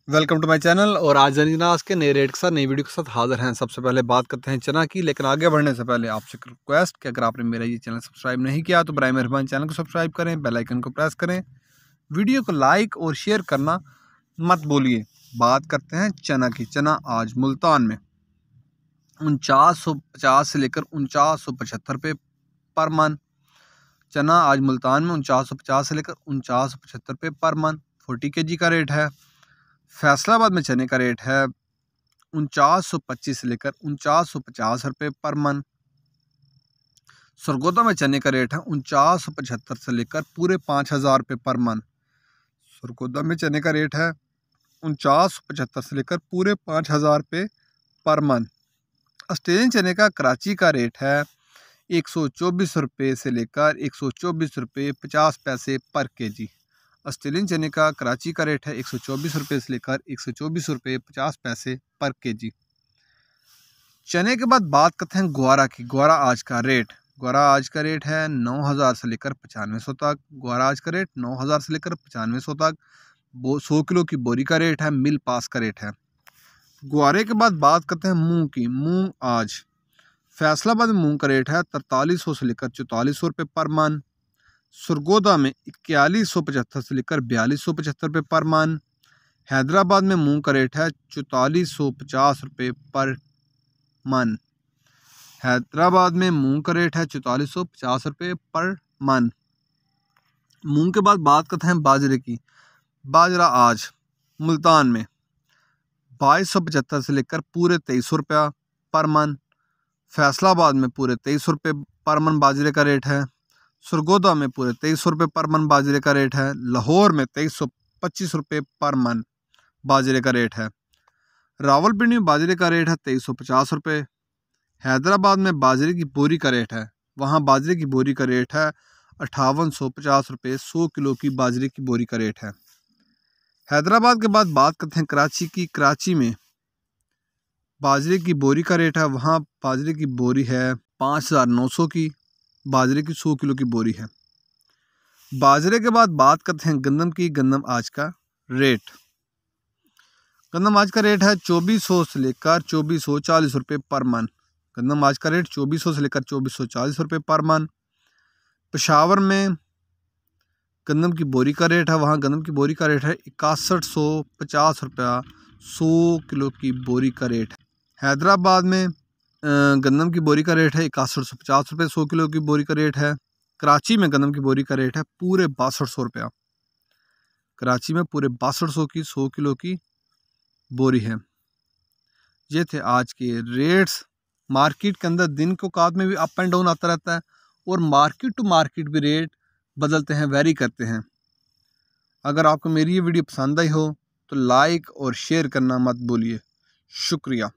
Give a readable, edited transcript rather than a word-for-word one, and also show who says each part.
Speaker 1: Welcome to my channel. और आज अनाज के नए रेट के साथ नई वीडियो के साथ हाजिर हैं। सबसे पहले बात करते हैं चना की, लेकिन आगे बढ़ने से पहले आपसे रिक्वेस्ट कि अगर आपने मेरा ये चैनल सब्सक्राइब नहीं किया तो बराए मेहरबानी चैनल को सब्सक्राइब करें, बेल आइकन को प्रेस करें, वीडियो को लाइक और शेयर करना मत भूलिए। बात करते हैं चना की। चना आज मुल्तान में 4950 से लेकर 4975 रुपये पर मन। चना आज मुल्तान में 4950 से लेकर 4975 रुपये पर मन 40 kg का रेट है। फैसलाबाद में चने का रेट है 4925 से लेकर 4950 रुपये पर मन। सरगोदा में चने का रेट है 4975 से लेकर पूरे 5000 रुपये पर मन। सरगोदा में चने का रेट है 4975 से लेकर पूरे 5000 रुपये पर मन। ऑस्ट्रेलियन चने का कराची का रेट है 124 रुपये से लेकर 124 रुपये 50 पैसे पर केजी। ऑस्ट्रेलियन चने का कराची का रेट है 124 रुपये से लेकर 124 रुपये 50 पैसे पर केजी। चने के बाद बात करते हैं ग्वारा की। ग्वारा आज का रेट है 9000 से लेकर 9500 तक। ग्वारा आज का रेट 9000 से लेकर 9500 तक। 100 किलो की बोरी का रेट है, मिल पास का रेट है। ग्वारे के बाद बात करते हैं मूंग की। मूंग आज फैसलाबाद में मूंग का रेट है 4300 से लेकर 4400 रुपये पर मन। सरगोदा में 4175 से लेकर 4275 रुपये पर मन। हैदराबाद में मूंग का रेट है 4450 रुपये पर मन। हैदराबाद में मूंग का रेट है 4450 रुपये पर मन। मूंग के बाद बात करते हैं बाजरे की। बाजरा आज मुल्तान में 2275 से लेकर पूरे 2300 रुपया पर मन। फैसलाबाद में पूरे 2300 रुपये पर मन बाजरे का रेट है। सरगोदा में पूरे 2300 रुपये पर मन बाजरे का रेट है। लाहौर में 2325 रुपये पर मन बाजरे का रेट है। रावलपिंडी में बाजरे का रेट है 2350 रुपये। हैदराबाद में बाजरे की बोरी का रेट है, वहाँ बाजरे की बोरी का रेट है 5850 रुपये। 100 किलो की बाजरे की बोरी का रेट है। हैदराबाद के बाद बात करते हैं कराची की। कराची में बाजरे की बोरी का रेट है, वहाँ बाजरे की बोरी है 5900 की। बाजरे की 100 किलो की बोरी है। बाजरे के बाद बात करते हैं गंदम की। गंदम आज का रेट है 2400 से लेकर 2440 रुपये पर मन। गंदम आज का रेट 2400 से लेकर 2440 रुपये पर मन। पेशावर में गंदम की बोरी का रेट है, वहाँ गंदम की बोरी का रेट है 6150 रुपया। 100 किलो की बोरी का रेट है। हैदराबाद में गंदम की बोरी का रेट है 6150 रुपये। 100 किलो की बोरी का रेट है। कराची में गंदम की बोरी का रेट है पूरे 6200 रुपया। कराची में पूरे 6200 की 100 किलो की बोरी है। ये थे आज के रेट्स। मार्केट के अंदर दिन को औकात में भी अप एंड डाउन आता रहता है और मार्केट टू मार्केट भी रेट बदलते हैं, वेरी करते हैं। अगर आपको मेरी ये वीडियो पसंद आई हो तो लाइक और शेयर करना मत भूलिए। शुक्रिया।